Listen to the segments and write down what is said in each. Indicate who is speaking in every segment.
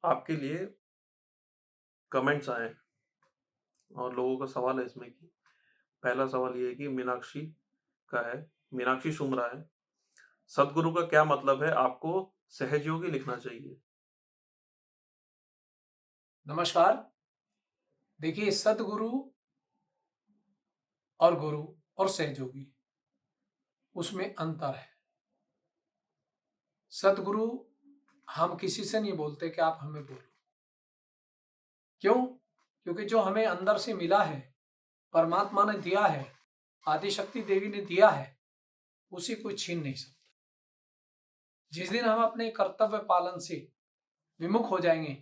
Speaker 1: आपके लिए कमेंट्स आए हैं और लोगों का सवाल है इसमें कि पहला सवाल ये है कि मीनाक्षी का है, मीनाक्षी सुमरा है, सद्गुरु का क्या मतलब है? आपको सहजयोगी लिखना चाहिए।
Speaker 2: नमस्कार। देखिए, सद्गुरु और गुरु और सहयोगी उसमें अंतर है। सद्गुरु हम किसी से नहीं बोलते कि आप हमें बोलो। क्यों? क्योंकि जो हमें अंदर से मिला है, परमात्मा ने दिया है, आदिशक्ति देवी ने दिया है, उसी को छीन नहीं सकता। जिस दिन हम अपने कर्तव्य पालन से विमुख हो जाएंगे,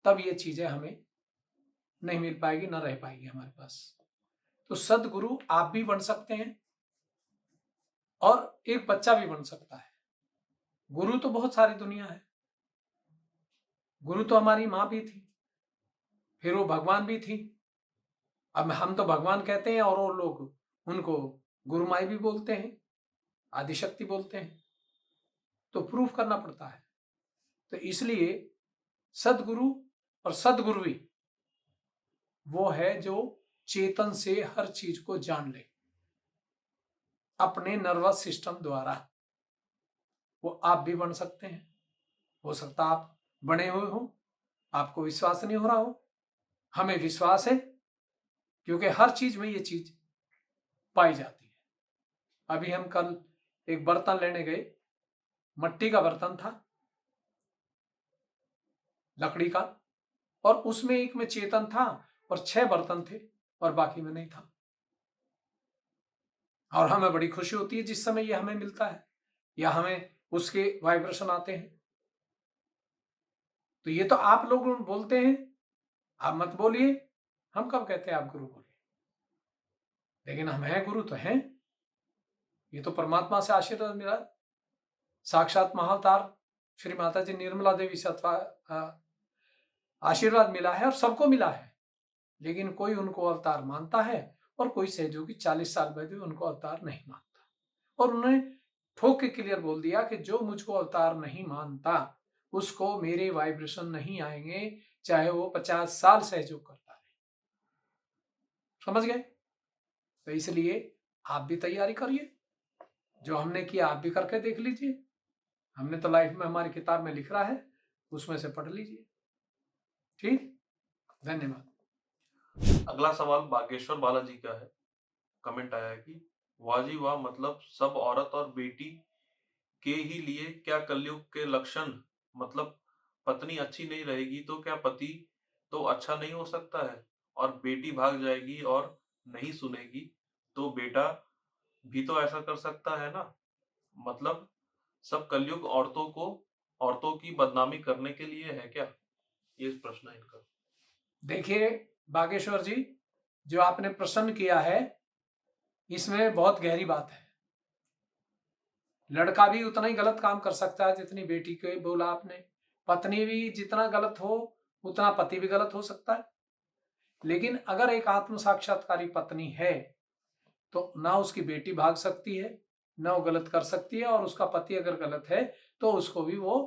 Speaker 2: तब ये चीजें हमें नहीं मिल पाएगी, न रह पाएगी हमारे पास। तो सद्गुरु आप भी बन सकते हैं और एक बच्चा भी बन सकता है। गुरु तो बहुत सारी दुनिया है। गुरु तो हमारी माँ भी थी, फिर वो भगवान भी थी। अब हम तो भगवान कहते हैं और वो लोग उनको गुरु माई भी बोलते हैं, आदिशक्ति बोलते हैं। तो प्रूफ करना पड़ता है। तो इसलिए सदगुरु और सदगुरुवी वो है जो चेतन से हर चीज को जान ले अपने नर्वस सिस्टम द्वारा। वो आप भी बन सकते हैं। हो सकता आप बने हुए हो, आपको विश्वास नहीं हो रहा हो। हमें विश्वास है, क्योंकि हर चीज में ये चीज पाई जाती है। अभी हम कल एक बर्तन लेने गए, मट्टी का बर्तन था, लकड़ी का, और उसमें एक में चेतन था और 6 बर्तन थे और बाकी में नहीं था। और हमें बड़ी खुशी होती है जिस समय ये हमें मिलता है या हमें उसके वाइब्रेशन आते हैं। तो ये तो आप लोग बोलते हैं, आप मत बोलिए। हम कब कहते हैं आप गुरु बोलिए? लेकिन हम हैं गुरु तो हैं। ये तो परमात्मा से आशीर्वाद मिला, साक्षात महाअवतार श्री माता जी निर्मला देवी से आशीर्वाद मिला है और सबको मिला है। लेकिन कोई उनको अवतार मानता है और कोई सहयोगी 40 साल बाद भी उनको अवतार नहीं मानता। और उन्होंने ठोक के क्लियर बोल दिया कि जो मुझको अवतार नहीं मानता उसको मेरे वाइब्रेशन नहीं आएंगे, चाहे वो 50 साल सहयोग करता है। समझ गए? तो इसलिए आप भी तैयारी करिए। जो हमने किया आप भी करके देख लीजिए। हमने तो लाइफ में हमारी किताब में लिख रहा है, उसमें से पढ़ लीजिए। ठीक, धन्यवाद।
Speaker 1: अगला सवाल बागेश्वर बालाजी का है। कमेंट आया है कि वाह जी वाह, मतलब सब औरत और बेटी के ही लिए क्या कलयुग के लक्षण? मतलब पत्नी अच्छी नहीं रहेगी तो क्या पति तो अच्छा नहीं हो सकता है? और बेटी भाग जाएगी और नहीं सुनेगी तो बेटा भी तो ऐसा कर सकता है ना? मतलब सब कलयुग औरतों की बदनामी करने के लिए है क्या? ये प्रश्न है इनका।
Speaker 2: देखिए बागेश्वर जी, जो आपने प्रश्न किया है इसमें बहुत गहरी बात है। लड़का भी उतना ही गलत काम कर सकता है जितनी बेटी को बोला आपने। पत्नी भी जितना गलत हो उतना पति भी गलत हो सकता है। लेकिन अगर एक आत्म साक्षात्कारी पत्नी है तो ना उसकी बेटी भाग सकती है, ना वो गलत कर सकती है। और उसका पति अगर गलत है तो उसको भी वो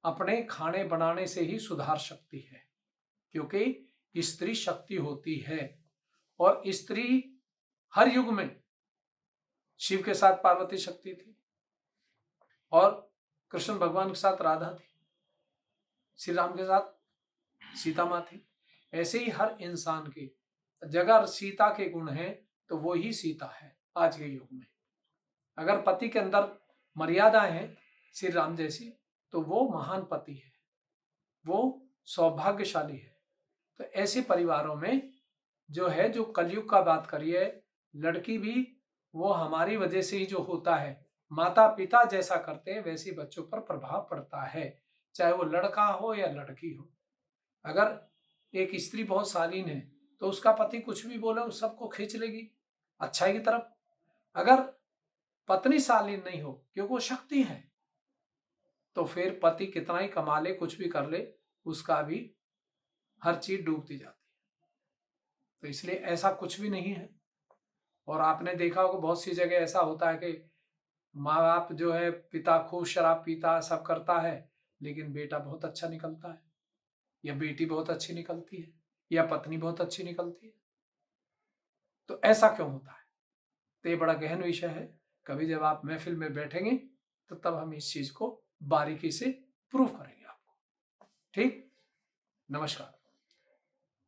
Speaker 2: अपने खाने बनाने से ही सुधार सकती है, क्योंकि स्त्री शक्ति होती है। और स्त्री हर युग में शिव के साथ पार्वती शक्ति थी और कृष्ण भगवान के साथ राधा थी, श्री राम के साथ सीता माँ थी। ऐसे ही हर इंसान की जगह सीता के गुण हैं तो वो ही सीता है आज के युग में। अगर पति के अंदर मर्यादाएं हैं श्री राम जैसी तो वो महान पति है, वो सौभाग्यशाली है। तो ऐसे परिवारों में जो है, जो कलयुग का बात करिए, लड़की भी वो हमारी वजह से ही जो होता है। माता पिता जैसा करते हैं वैसे बच्चों पर प्रभाव पड़ता है, चाहे वो लड़का हो या लड़की हो। अगर एक स्त्री बहुत शालीन है तो उसका पति कुछ भी बोले उस सबको खींच लेगी अच्छाई की तरफ। अगर पत्नी शालीन नहीं हो क्योंकि वो शक्ति है, तो फिर पति कितना ही कमा ले, कुछ भी कर ले, उसका भी हर चीज डूबती जाती है। तो इसलिए ऐसा कुछ भी नहीं है। और आपने देखा होगा बहुत सी जगह ऐसा होता है कि माँ बाप जो है, पिता खूब शराब पीता सब करता है लेकिन बेटा बहुत अच्छा निकलता है। या बेटी बहुत अच्छी निकलती है या पत्नी बहुत अच्छी निकलती है। तो ऐसा क्यों होता है? तो ये बड़ा गहन विषय है। कभी जब आप महफिल में बैठेंगे तो तब हम इस चीज को बारीकी से प्रूव करेंगे आपको। ठीक, नमस्कार।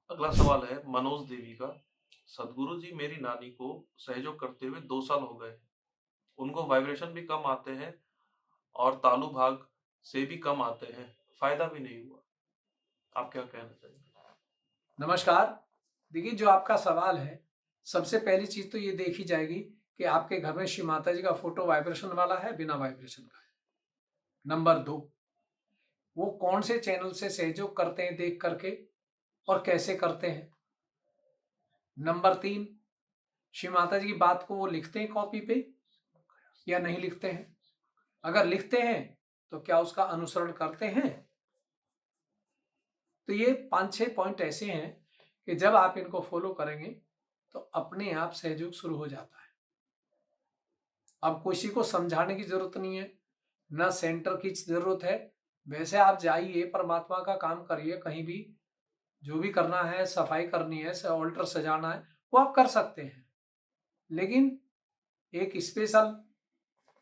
Speaker 1: अगला सवाल है मनोज देवी का। सदगुरु जी, मेरी नानी को सहयोग करते हुए 2 साल हो गए। उनको वाइब्रेशन भी कम आते हैं और तालु भाग से भी कम आते हैं, फायदा भी नहीं हुआ। आप क्या कहना चाहिए?
Speaker 2: नमस्कार। देखिए, जो आपका सवाल है, सबसे पहली चीज तो ये देखी जाएगी कि आपके घर में श्री माता जी का फोटो वाइब्रेशन वाला है, बिना वाइब्रेशन का है। नंबर 2, वो कौन से चैनल से सहयोग करते हैं देख करके और कैसे करते हैं। नंबर 3, श्री माता जी की बात को वो लिखते हैं कॉपी पे या नहीं लिखते हैं। अगर लिखते हैं तो क्या उसका अनुसरण करते हैं। तो ये 5-6 पॉइंट ऐसे हैं कि जब आप इनको फॉलो करेंगे तो अपने आप सहयोग शुरू हो जाता है। अब किसी को समझाने की जरूरत नहीं है, ना सेंटर की जरूरत है। वैसे आप जाइए, परमात्मा का काम करिए, कहीं भी जो भी करना है, सफाई करनी है, ऑल्टर सजाना है, वो आप कर सकते हैं। लेकिन एक स्पेशल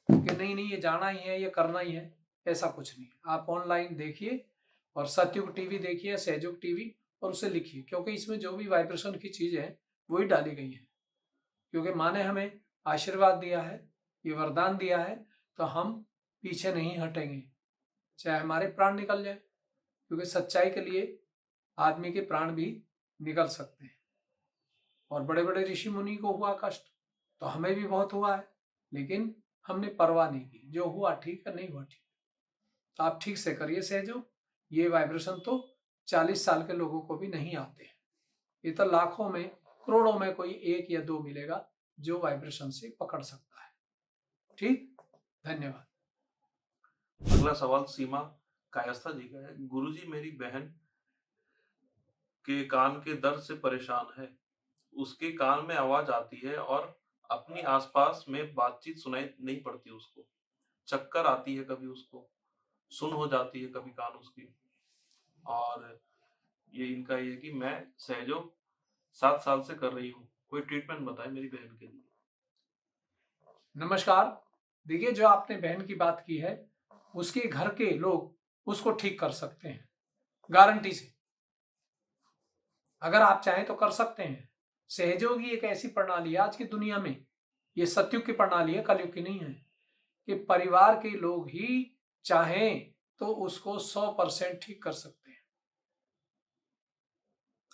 Speaker 2: कि नहीं नहीं ये जाना ही है, ये करना ही है, ऐसा कुछ नहीं। आप ऑनलाइन देखिए और सतयुग टीवी देखिए, सहयोग टीवी, और उसे लिखिए, क्योंकि इसमें जो भी वाइब्रेशन की चीजें हैं वही डाली गई हैं। क्योंकि माँ ने हमें आशीर्वाद दिया है, ये वरदान दिया है, तो हम पीछे नहीं हटेंगे, चाहे हमारे प्राण निकल जाए। क्योंकि सच्चाई के लिए आदमी के प्राण भी निकल सकते हैं। और बड़े बड़े ऋषि मुनि को हुआ कष्ट, तो हमें भी बहुत हुआ है, लेकिन हमने परवाह नहीं की। जो हुआ ठीक है, नहीं हुआ ठीक। तो आप ठीक से करिए सहयोग। ये वाइब्रेशन तो 40 साल के लोगों को भी नहीं आते हैं। ये तो लाखों में, करोड़ों में कोई 1 या 2 मिलेगा जो वाइब्रेशन से पकड़ सकता है। ठीक, धन्यवाद।
Speaker 1: अगला सवाल सीमा कायस्था जी का है। गुरुजी, मेरी बहन के कान के दर्द से परेशान है। उसके कान में आवाज आती है और अपनी आसपास में बातचीत सुनाई नहीं पड़ती उसको। चक्कर आती है कभी उसको, सुन हो जाती है कभी कान उसकी। और ये इनका ये कि मैं सहयोग 7 साल से कर रही हूँ, कोई ट्रीटमेंट बताए मेरी बहन के लिए।
Speaker 2: नमस्कार। देखिए, जो आपने बहन की बात की है, उसके घर के लोग उसको ठीक कर सकते हैं, गारंटी से। अगर आप चाहें तो कर सकते हैं। सहयोगी एक ऐसी प्रणाली है आज की दुनिया में, ये सतयुग की प्रणाली है, कलयुग की नहीं है, कि परिवार के लोग ही चाहें तो उसको 100% ठीक कर सकते हैं।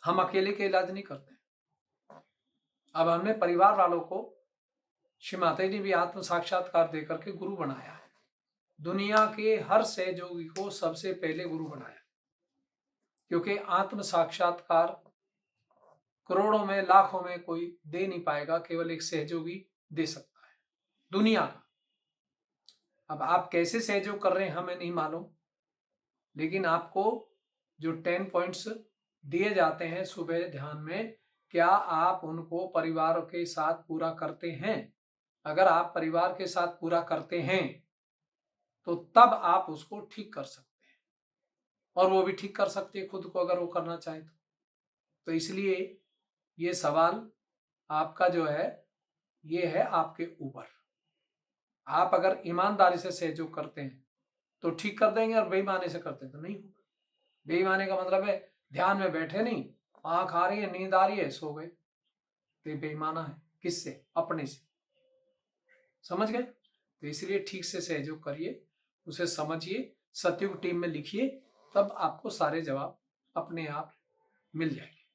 Speaker 2: हम अकेले के इलाज नहीं करते। अब हमने परिवार वालों को श्री माता जी ने भी आत्म साक्षात्कार देकर के गुरु बनाया है। दुनिया के हर सहयोगी को सबसे पहले गुरु बनाया, क्योंकि आत्म साक्षात्कार करोड़ों में, लाखों में कोई दे नहीं पाएगा, केवल एक सहयोगी दे सकता है दुनिया का। अब आप कैसे सहयोग कर रहे हैं हमें नहीं मालूम, लेकिन आपको जो 10 पॉइंट्स दिए जाते हैं सुबह ध्यान में, क्या आप उनको परिवार के साथ पूरा करते हैं। अगर आप परिवार के साथ पूरा करते हैं तो तब आप उसको ठीक कर सकते हैं, और वो भी ठीक कर सकती है खुद को, अगर वो करना चाहे तो इसलिए ये सवाल आपका जो है, ये है आपके ऊपर। आप अगर ईमानदारी से सहयोग करते हैं तो ठीक कर देंगे, और बेईमानी से करते हैं तो नहीं होगा। बेईमानी का मतलब है ध्यान में बैठे नहीं, आंख आ रही है, नींद आ रही है, सो गए, तो ये बेईमाना है। किससे? अपने से। समझ गए? तो इसलिए ठीक से सहयोग करिए, उसे समझिए, सतयुग टीम में लिखिए, तब आपको सारे जवाब अपने आप मिल जाएंगे।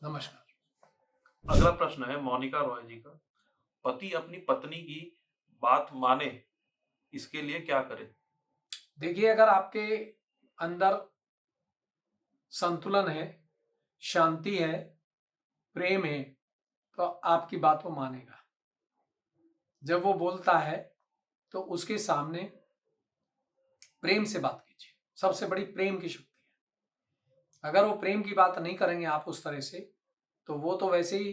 Speaker 2: नमस्कार।
Speaker 1: अगला प्रश्न है मोनिका रॉय जी का। पति अपनी पत्नी की बात माने, इसके लिए क्या करे?
Speaker 2: देखिए, अगर आपके अंदर संतुलन है, शांति है, प्रेम है, तो आपकी बात वो मानेगा। जब वो बोलता है तो उसके सामने प्रेम से बात कीजिए, सबसे बड़ी प्रेम की शक्ति है। अगर वो प्रेम की बात नहीं करेंगे आप उस तरह से, तो वो तो वैसे ही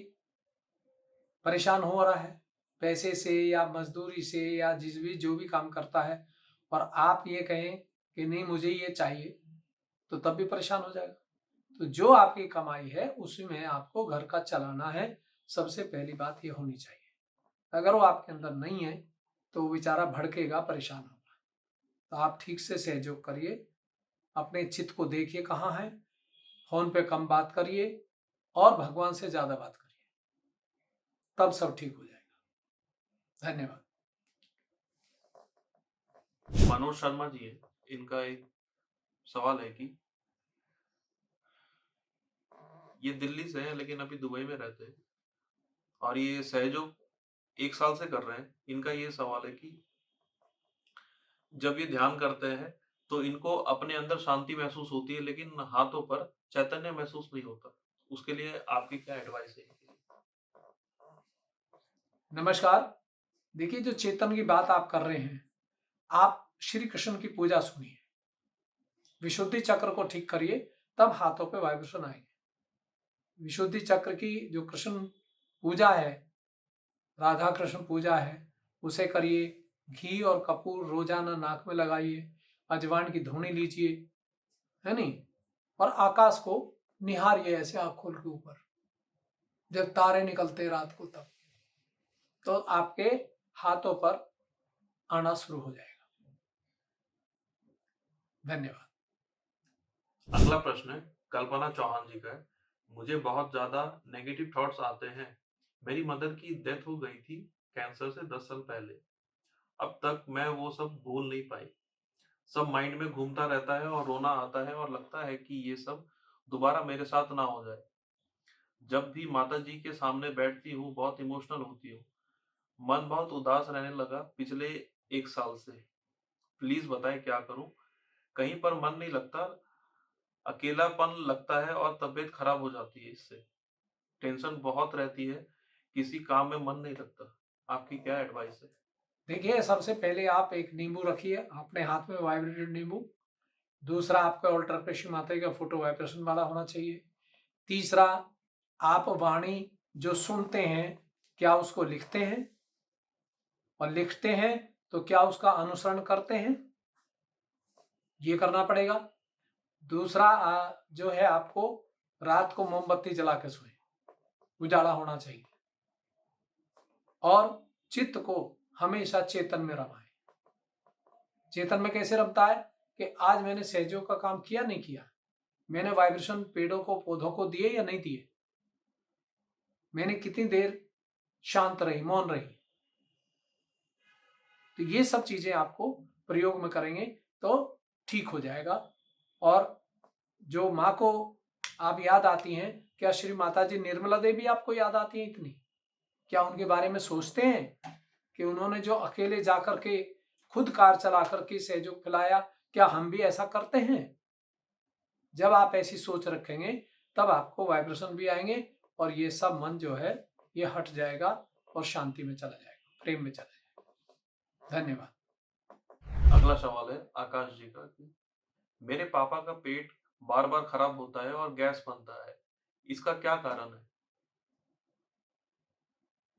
Speaker 2: परेशान हो रहा है, पैसे से या मजदूरी से या जो भी काम करता है, और आप ये कहें कि नहीं मुझे ये चाहिए, तो तब भी परेशान हो जाएगा। तो जो आपकी कमाई है उसी में आपको घर का चलाना है, सबसे पहली बात ये होनी चाहिए। अगर वो आपके अंदर नहीं है तो वो बेचारा भड़केगा, परेशान होगा। तो आप ठीक से सहयोग करिए, अपने चित्त को देखिए कहाँ है, फोन पे कम बात करिए और भगवान से ज्यादा बात करिए, तब सब ठीक हो जाएगा। धन्यवाद।
Speaker 1: मनोज शर्मा जी है, इनका एक सवाल है कि ये दिल्ली से हैं लेकिन अभी दुबई में रहते हैं और ये सहयोग 1 साल से कर रहे हैं। इनका ये सवाल है कि जब ये ध्यान करते हैं तो इनको अपने अंदर शांति महसूस होती है लेकिन हाथों पर चैतन्य महसूस नहीं होता। उसके लिए आपकी क्या एडवाइस है?
Speaker 2: नमस्कार। देखिए, जो चेतन की बात आप कर रहे हैं, आप श्री कृष्ण की पूजा सुनिए, विशुद्धि चक्र को ठीक करिए, तब हाथों पे वाइब्रेशन आएंगे। विशुद्धि चक्र की जो कृष्ण पूजा है, राधा कृष्ण पूजा है, उसे करिए। घी और कपूर रोजाना नाक में लगाइए, अजवाइन की धुनी लीजिए, है नहीं, और आकाश को निहारिए ऐसे आँख खोल के ऊपर, जब तारे निकलते रात को तब, तो आपके हाथों पर आना शुरू हो जाएगा। धन्यवाद।
Speaker 1: अगला प्रश्न है कल्पना चौहान जी का है। मुझे बहुत ज्यादा नेगेटिव थॉट्स आते हैं। मेरी मदर की डेथ हो गई थी कैंसर से 10 साल पहले। अब तक मैं वो सब भूल नहीं पाई। सब माइंड में घूमता रहता है और रोना आता है और लगता है कि ये सब दोबारा मेरे साथ ना हो जाए। जब भी माता जी के सामने बैठती हूँ बहुत इमोशनल होती हूँ। मन बहुत उदास रहने लगा पिछले 1 साल से। प्लीज बताएं क्या करूं? कहीं पर मन नहीं लगता, अकेलापन लगता है और तबीयत खराब हो जाती है। इससे टेंशन बहुत रहती है, किसी काम में मन नहीं लगता। आपकी क्या एडवाइस है?
Speaker 2: देखिए, सबसे पहले आप एक नींबू रखिए अपने हाथ में, वाइब्रेटेड नींबू। दूसरा, आपका ऑल्टर प्रेशर माता का फोटो वाइब्रेशन वाला होना चाहिए। तीसरा, आप वाणी जो सुनते हैं, क्या उसको लिखते हैं? और लिखते हैं तो क्या उसका अनुसरण करते हैं? ये करना पड़ेगा। दूसरा, जो है, आपको रात को मोमबत्ती जला के सोए, उजाला होना चाहिए। और चित्त को हमेशा चेतन में रमाए। चेतन में कैसे रमता है कि आज मैंने सहयोग का काम किया नहीं किया, मैंने वाइब्रेशन पेड़ों को पौधों को दिए या नहीं दिए, मैंने कितनी देर शांत रही, मौन रही। तो ये सब चीजें आपको प्रयोग में करेंगे तो ठीक हो जाएगा। और जो माँ को आप याद आती हैं, क्या श्री माता जी निर्मला देवी आपको याद आती हैं इतनी? क्या उनके बारे में सोचते हैं कि उन्होंने जो अकेले जाकर के खुद कार चला करके सहयोग खिलाया, क्या हम भी ऐसा करते हैं? जब आप ऐसी सोच रखेंगे तब आपको वाइब्रेशन भी आएंगे और ये सब मन जो है ये हट जाएगा और शांति में चला जाएगा, प्रेम में चला जाएगा। धन्यवाद।
Speaker 1: अगला सवाल है आकाश जी का कि मेरे पापा का पेट बार बार खराब होता है और गैस बनता है, इसका क्या कारण है?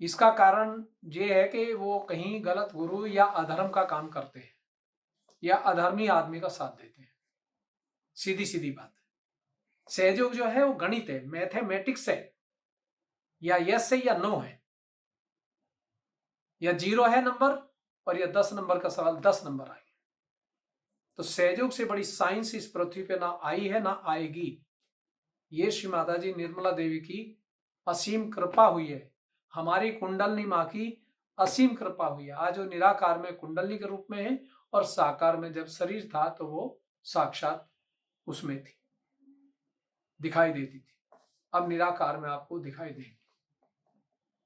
Speaker 2: इसका कारण ये है कि वो कहीं गलत गुरु या अधर्म का काम करते हैं या अधर्मी आदमी का साथ देते हैं। सीधी सीधी बात है। सहयोग जो है वो गणित है, मैथमेटिक्स है। या यस है या नो है, या 0 है नंबर और या 10 नंबर का सवाल 10 नंबर आए। तो सहयोग से बड़ी साइंस इस पृथ्वी पे ना आई है ना आएगी। ये श्री माता जी निर्मला देवी की असीम कृपा हुई है, हमारी कुंडलनी माँ की असीम कृपा हुई है। आज वो निराकार में कुंडलनी के रूप में है और साकार में जब शरीर था तो वो साक्षात उसमें थी, दिखाई देती थी। अब निराकार में आपको दिखाई देंगी।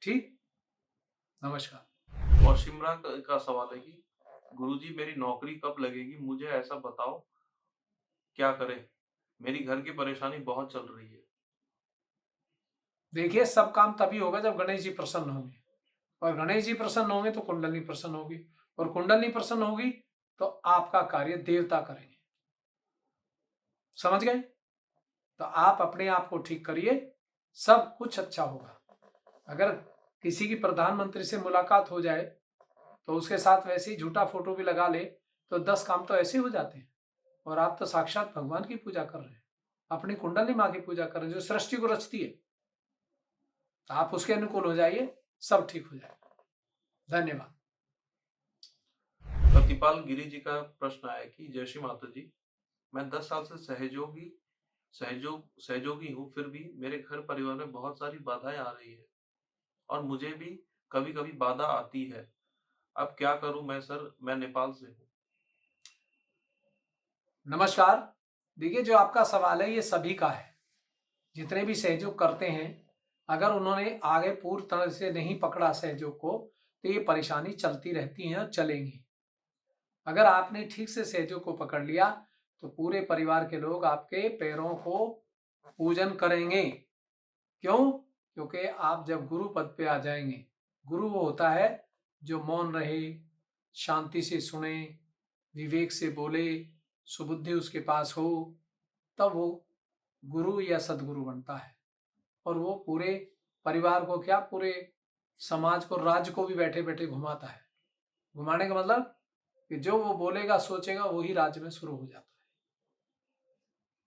Speaker 2: ठीक, नमस्कार।
Speaker 1: और शिमरा का सवाल है कि गुरुजी मेरी नौकरी कब लगेगी, मुझे ऐसा बताओ, क्या करें? मेरी घर की परेशानी बहुत चल रही है।
Speaker 2: देखिए, सब काम तभी होगा जब गणेश जी प्रसन्न होंगे, और गणेश जी प्रसन्न होंगे तो कुंडली प्रसन्न होगी, और कुंडली प्रसन्न होगी तो आपका कार्य देवता करेंगे। समझ गए? तो आप अपने आप को ठीक करिए, सब कुछ अच्छा होगा। अगर किसी की प्रधानमंत्री से मुलाकात हो जाए तो उसके साथ वैसे ही झूठा फोटो भी लगा ले तो 10 काम तो ऐसे हो जाते हैं। और आप तो साक्षात भगवान की पूजा कर रहे हैं, अपनी कुंडली माँ की पूजा कर रहे हैं जो सृष्टि को रचती है। आप उसके अनुकूल हो जाइए, सब ठीक हो जाएगा। धन्यवाद।
Speaker 1: प्रतिपाल गिरी जी का प्रश्न आया कि जय श्री माता जी, मैं 10 साल से सहयोगी हूँ, फिर भी मेरे घर परिवार में बहुत सारी बाधाएं आ रही है और मुझे भी कभी कभी बाधा आती है। अब क्या करूं मैं सर, मैं नेपाल से हूँ।
Speaker 2: नमस्कार। देखिए, जो आपका सवाल है ये सभी का है। जितने भी सहयोग करते हैं, अगर उन्होंने आगे पूर्ण तरह से नहीं पकड़ा सहयोग को, तो ये परेशानी चलती रहती है और चलेंगी। अगर आपने ठीक से सहयोग को पकड़ लिया तो पूरे परिवार के लोग आपके पैरों को पूजन करेंगे। क्यों? क्योंकि आप जब गुरु पद पे आ जाएंगे, गुरु वो होता है जो मौन रहे, शांति से सुने, विवेक से बोले, सुबुद्धि उसके पास हो, तब वो गुरु या सदगुरु बनता है। और वो पूरे परिवार को क्या, पूरे समाज को, राज्य को भी बैठे बैठे घुमाता है। घुमाने का मतलब कि जो वो बोलेगा सोचेगा वही राज्य में शुरू हो जाता है।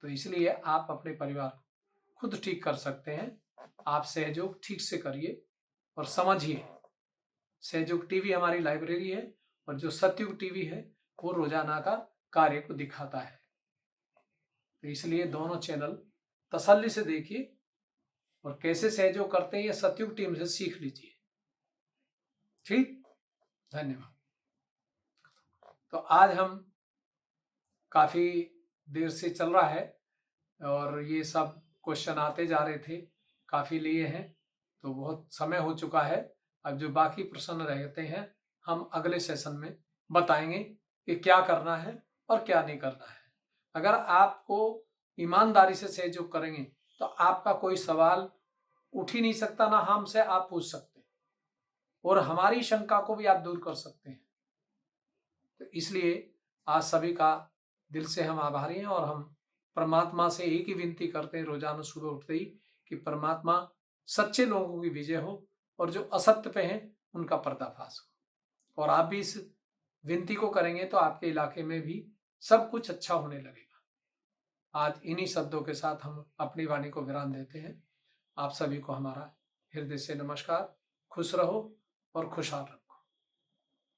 Speaker 2: तो इसलिए आप अपने परिवार को खुद ठीक कर सकते हैं। आप सहयोग ठीक से करिए और समझिए। सहयोग टीवी हमारी लाइब्रेरी है और जो सतयुग टीवी है वो रोजाना का कार्य को दिखाता है। तो इसलिए दोनों चैनल तसल्ली से देखिए और कैसे सहयोग करते हैं ये सतयुग टीम से सीख लीजिए। ठीक, धन्यवाद। तो आज हम काफी देर से चल रहा है और ये सब क्वेश्चन आते जा रहे थे, काफी लिए हैं, तो बहुत समय हो चुका है। अब जो बाकी प्रश्न रहते हैं हम अगले सेशन में बताएंगे कि क्या करना है और क्या नहीं करना है। अगर आपको ईमानदारी से सहयोग करेंगे तो आपका कोई सवाल उठ ही नहीं सकता, ना हमसे आप पूछ सकते और हमारी शंका को भी आप दूर कर सकते हैं। तो इसलिए आज सभी का दिल से हम आभारी हैं और हम परमात्मा से एक ही विनती करते हैं रोजाना सुबह उठते ही कि परमात्मा सच्चे लोगों की विजय हो और जो असत्य पे हैं उनका पर्दाफाश हो। और आप भी इस विनती को करेंगे तो आपके इलाके में भी सब कुछ अच्छा होने लगेगा। आज इन्हीं शब्दों के साथ हम अपनी वाणी को विराम देते हैं। आप सभी को हमारा हृदय से नमस्कार। खुश रहो और खुशहाल रहो।